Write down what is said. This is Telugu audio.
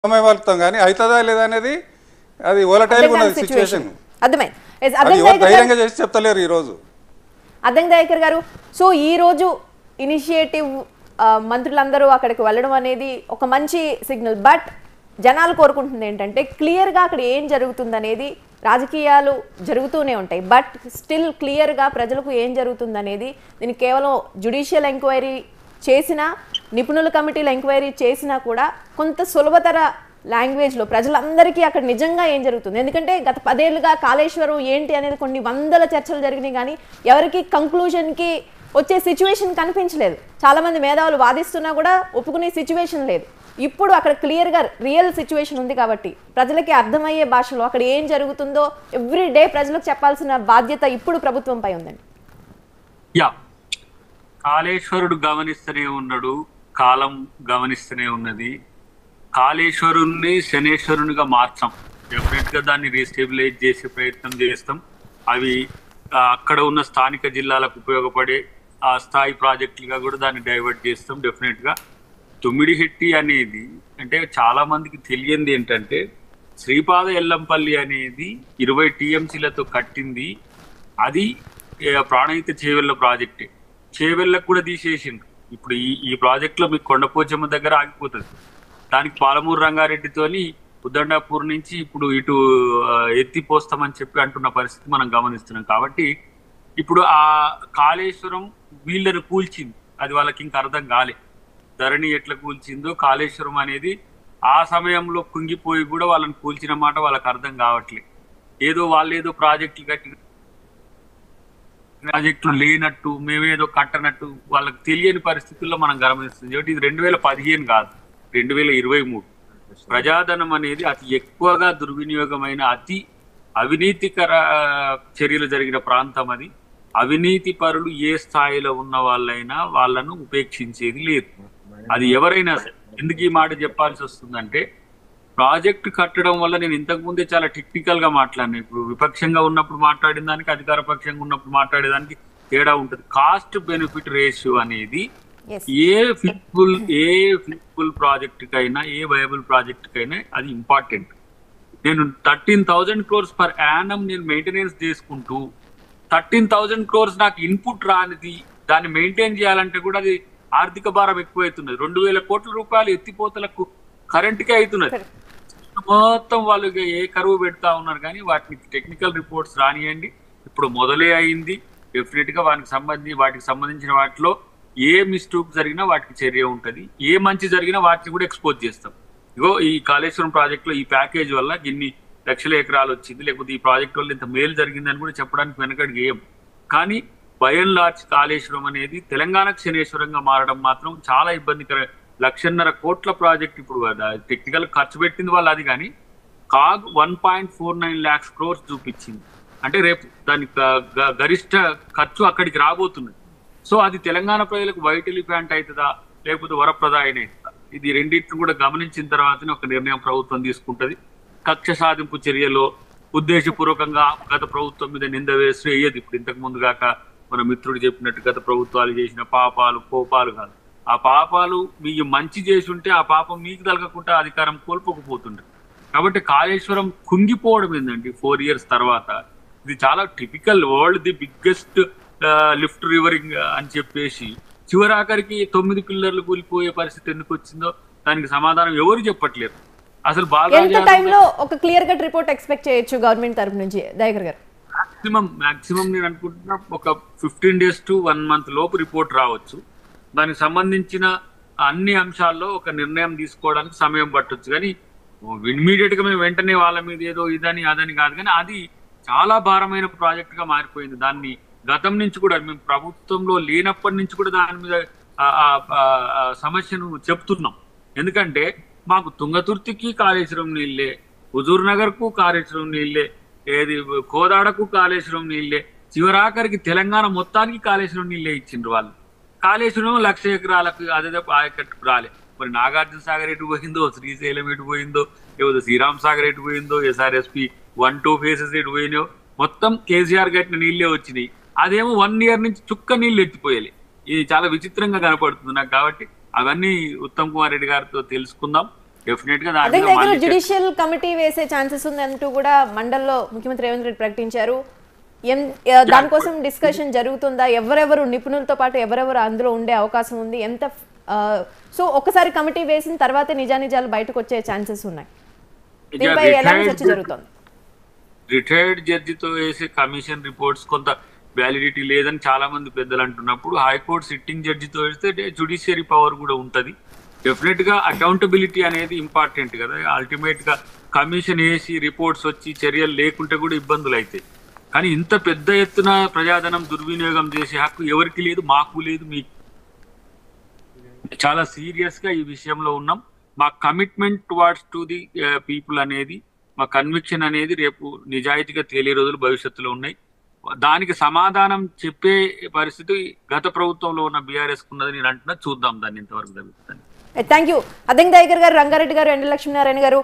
వెళ్తాం కానీ అవుతుందా లేదా అనేది అది ఓలటైల్గా ఉన్నది సిచ్యువేషన్. ధైర్యంగా చేసి చెప్తలేరు ఈరోజు. అద్దంకి దయాకర్ గారు, సో ఈ రోజు ఇనిషియేటివ్ మంత్రులందరూ అక్కడికి వెళ్ళడం అనేది ఒక మంచి సిగ్నల్. బట్ జనాలు కోరుకుంటుంది ఏంటంటే క్లియర్గా అక్కడ ఏం జరుగుతుంది అనేది. రాజకీయాలు జరుగుతూనే ఉంటాయి, బట్ స్టిల్ క్లియర్గా ప్రజలకు ఏం జరుగుతుంది అనేది దీన్ని కేవలం జ్యుడిషియల్ ఎంక్వైరీ చేసినా, నిపుణుల కమిటీల ఎంక్వైరీ చేసినా కూడా కొంత సులభతర లాంగ్వేజ్లో ప్రజలందరికీ అక్కడ నిజంగా ఏం జరుగుతుంది. ఎందుకంటే గత 10 ఏళ్ళుగా కాళేశ్వరం ఏంటి అనేది కొన్ని వందల చర్చలు జరిగినాయి, కానీ ఎవరికి కంక్లూజన్కి వచ్చే సిచ్యువేషన్ కనిపించలేదు. చాలామంది మేధావులు వాదిస్తున్నా కూడా ఒప్పుకునే సిచ్యువేషన్ లేదు. ఇప్పుడు అక్కడ క్లియర్గా రియల్ సిచ్యువేషన్ ఉంది కాబట్టి ప్రజలకి అర్థమయ్యే భాషలో అక్కడ ఏం జరుగుతుందో ఎవ్రీ డే ప్రజలకు చెప్పాల్సిన బాధ్యత ఇప్పుడు ప్రభుత్వంపై ఉందండి. కాళేశ్వరుడు గమనిస్తూనే ఉన్నాడు, కాలం గమనిస్తూనే ఉన్నది. కాళేశ్వరుణ్ణి శనేశ్వరునిగా మార్చాం. డెఫినెట్ గా దాన్ని రీస్టెబిలైజ్ చేసే ప్రయత్నం చేస్తాం. అవి అక్కడ ఉన్న స్థానిక జిల్లాలకు ఉపయోగపడే ఆ స్థాయి ప్రాజెక్టులుగా కూడా దాన్ని డైవర్ట్ చేస్తాం. డెఫినెట్ గా తుమ్మిడిహెట్టి అనేది అంటే చాలా మందికి తెలియంది ఏంటంటే శ్రీపాద ఎల్లంపల్లి అనేది 20 TMCలతో కట్టింది. అది ప్రాణహిత చేవెళ్ళ ప్రాజెక్టే. చేవెళ్ళకు కూడా తీసేసిండ్రు. ఇప్పుడు ఈ ప్రాజెక్ట్ లో మీకు కొండపోచమ్మ దగ్గర ఆగిపోతుంది. దానికి పాలమూరు రంగారెడ్డితోని ఉద్దండాపూర్ నుంచి ఇప్పుడు ఇటు ఎత్తిపోస్తామని చెప్పి అంటున్న పరిస్థితి మనం గమనిస్తున్నాం. కాబట్టి ఇప్పుడు ఆ కాళేశ్వరం వీళ్ళను కూల్చింది, అది వాళ్ళకి ఇంకా అర్థం కాలే. ధరణి ఎట్లా కూల్చిందో కాళేశ్వరం అనేది ఆ సమయంలో కుంగిపోయి కూడా వాళ్ళని కూల్చిన మాట వాళ్ళకి అర్థం కావట్లేదు. ఏదో వాళ్ళు ఏదో ప్రాజెక్టులు కట్టిన ప్రాజెక్టులు లేనట్టు, మేమేదో కట్టనట్టు వాళ్ళకి తెలియని పరిస్థితుల్లో మనం గమనిస్తుంది. కాబట్టి ఇది 2015 కాదు, 2023. ప్రజాధనం అనేది అతి ఎక్కువగా దుర్వినియోగమైన అతి అవినీతికర చర్యలు జరిగిన ప్రాంతం అది. అవినీతి పరులు ఏ స్థాయిలో ఉన్న వాళ్ళైనా వాళ్ళను ఉపేక్షించేది లేదు. అది ఎవరైనా. ఎందుకు ఈ మాట చెప్పాల్సి వస్తుందంటే ప్రాజెక్టు కట్టడం వల్ల నేను ఇంతకు ముందే చాలా టెక్నికల్ గా మాట్లాడినా. ఇప్పుడు విపక్షంగా ఉన్నప్పుడు మాట్లాడిన దానికి అధికార పక్షంగా ఉన్నప్పుడు మాట్లాడేదానికి తేడా ఉంటుంది. కాస్ట్ బెనిఫిట్ రేషియో అనేది ఏ ఫిజిబుల్ ప్రాజెక్ట్ కైనా, ఏ వయబుల్ ప్రాజెక్ట్ కైనా అది ఇంపార్టెంట్. నేను 13,000 crores పర్ యానం నేను మెయింటెనెన్స్ చేసుకుంటూ 13,000 crores నాకు ఇన్పుట్ రానిది, దాన్ని మెయింటైన్ చేయాలంటే కూడా అది ఆర్థిక భారం ఎక్కువైతున్నది. 2,000 కోట్ల రూపాయలు ఎత్తిపోతలకు కరెంట్కే అవుతున్నది. మొత్తం వాళ్ళు ఏ కరువు పెడతా ఉన్నారు, కానీ వాటికి టెక్నికల్ రిపోర్ట్స్ రానియండి. ఇప్పుడు మొదలే అయింది. డెఫినెట్ గా వాటికి సంబంధించిన వాటిలో ఏ మిస్టేక్ జరిగినా వాటికి చర్య ఉంటుంది. ఏ మంచి జరిగినా వాటిని కూడా ఎక్స్పోజ్ చేస్తాం. ఇగో ఈ కాళేశ్వరం ప్రాజెక్ట్ లో ఈ ప్యాకేజ్ వల్ల ఇన్ని లక్షల ఎకరాలు వచ్చింది, లేకపోతే ఈ ప్రాజెక్ట్ వల్ల ఇంత మేలు జరిగిందని కూడా చెప్పడానికి వెనకడికి ఏం. కానీ బై అండ్ లార్జ్ కాళేశ్వరం అనేది తెలంగాణకు శనేశ్వరంగా మారడం మాత్రం చాలా ఇబ్బందికర. 1,50,000 కోట్ల ప్రాజెక్ట్ ఇప్పుడు టెక్నికల్ ఖర్చు పెట్టింది వాళ్ళు అది, కానీ కాగ్ 1.49 lakhs crores చూపించింది. అంటే రేపు దాని గరిష్ట ఖర్చు అక్కడికి రాబోతున్నది. సో అది తెలంగాణ ప్రజలకు వైట్ ఎలిఫెంట్ అవుతుందా, లేకపోతే వరప్రదాయన అవుతుందా? ఇది రెండింటిని కూడా గమనించిన తర్వాతనే ఒక నిర్ణయం ప్రభుత్వం తీసుకుంటుంది. కక్ష సాధింపు చర్యలో ఉద్దేశపూర్వకంగా గత ప్రభుత్వం మీద నింద వేస్తూ వేయదు. ఇప్పుడు ఇంతకు ముందు కాక మన మిత్రుడు చెప్పినట్టు గత ప్రభుత్వాలు చేసిన పాపాలు కోపాలు కాదు. ఆ పాపాలు మీకు మంచి చేసి ఉంటే ఆ పాపం మీకు తలగకుండా అధికారం కోల్పోకపోతుండే. కాబట్టి కాళేశ్వరం కుంగిపోవడం ఏంటంటే 4 years తర్వాత ఇది చాలా typical. World the biggest lift రివరింగ్ అని చెప్పేసి చివరాఖరికి 9 పిల్లర్లు కూలిపోయే పరిస్థితి ఎందుకు వచ్చిందో దానికి సమాధానం ఎవరు చెప్పట్లేరు. అసలు ఒక క్లియర్ కట్ రిపోర్ట్ ఎక్స్పెక్ట్ చేయొచ్చు గవర్నమెంట్ తరఫు నుంచి దయాకర్ గారు? మాక్సిమం నేను అనుకుంటున్నా ఒక 15 days to 1 month లోపు రిపోర్ట్ రావచ్చు. దానికి సంబంధించిన అన్ని అంశాల్లో ఒక నిర్ణయం తీసుకోవడానికి సమయం పట్టొచ్చు. కానీ ఇమ్మీడియట్ గా మేము వెంటనే వాళ్ళ మీద ఏదో ఇదని అదని కాదు, కానీ అది చాలా భారమైన ప్రాజెక్ట్ గా మారిపోయింది. దాన్ని గతం నుంచి కూడా మేము ప్రభుత్వంలో లేనప్పటి నుంచి కూడా దాని మీద సమస్యను చెప్తున్నాం. ఎందుకంటే మాకు తుంగతుర్తికి కాళేశ్వరం నీళ్ళే, హుజూర్ నగర్ కు కాళేశ్వరం నీళ్ళే, ఏది కోదాడకు కాళేశ్వరం నీళ్ళే, చివరాఖరికి తెలంగాణ మొత్తానికి కాళేశ్వరం నీళ్ళే ఇచ్చిండ్రు వాళ్ళు. కాళేశ్వరం 1,00,000 ఎకరాలకు అదే ఆయకట్టుకు రాలే. మరి నాగార్జున సాగర్ ఎటు పోయిందో, శ్రీశైలం ఎటు పోయిందో, లేకపోతే శ్రీరామ్ సాగర్ ఎటు పోయిందో, SRSP 1-2 phases ఎటు పోయినాయో, మొత్తం కేసీఆర్ కట్టిన నీళ్ళే వచ్చినాయి. అదేమో 1 year నుంచి చుక్క నీళ్ళు ఎత్తిపోయాలి. ఇది చాలా విచిత్రంగా కనపడుతుంది నాకు. కాబట్టి అవన్నీ ఉత్తమ్ కుమార్ రెడ్డి గారితో తెలుసుకుందాం. డెఫినెట్ గా అదే దాని మీద దగ్గర మళ్ళీ జ్యుడిషియల్ కమిటీ వేసే ఛాన్సెస్ ఉంది అంటూ కూడా మండల్లో ముఖ్యమంత్రి రేవంత్ రెడ్డి ప్రకటించారు. దానికోసం డిస్కషన్ జరుగుతుందా? ఎవరెవరు నిపుణులతో పాటు ఎవరెవరు అందులో ఉండే అవకాశం ఉంది? ఎంత సో ఒకసారి కమిటీ వేసిన తర్వాతే నిజానిజాలు బయటకు వచ్చే ఛాన్సెస్ ఉన్నాయి. దీనిపై ఎలాంటి చర్చ జరుగుతుంది? రిటైర్డ్ జడ్జితో వేసే కమిషన్ రిపోర్ట్స్ కొంత వ్యాలిడిటీ లేదని చాలా మంది పెద్దలు అంటున్నప్పుడు హైకోర్టు సిట్టింగ్ జడ్జితో వేస్తే జ్యుడిషియరీ పవర్ కూడా ఉంటది. డెఫినెట్ గా అకౌంటబిలిటీ అనేది ఇంపార్టెంట్ కదా. అల్టిమేట్ గా కమిషన్ వేసి రిపోర్ట్స్ వచ్చి చర్యలు లేకుంటే కూడా ఇబ్బందులు అవుతాయి. కానీ ఇంత పెద్ద ఎత్తున ప్రజాధనం దుర్వినియోగం చేసే హక్కు ఎవరికి లేదు, మాకు లేదు, మీకు. చాలా సీరియస్ గా ఈ విషయంలో ఉన్నాం. మా commitment towards to the people అనేది, మా కన్విక్షన్ అనేది రేపు నిజాయితీగా తేలే రోజులు భవిష్యత్తులో ఉన్నాయి. దానికి సమాధానం చెప్పే పరిస్థితి గత ప్రభుత్వంలో ఉన్న బీఆర్ఎస్ ఉన్నది నేను అంటున్నా. చూద్దాం దాన్ని ఎంతవరకు జరుగుతుంది. Thank you. అదంకి దయాకర్ గారు, రంగారెడ్డి గారు, ఎండ లక్ష్మీనారాయణ గారు.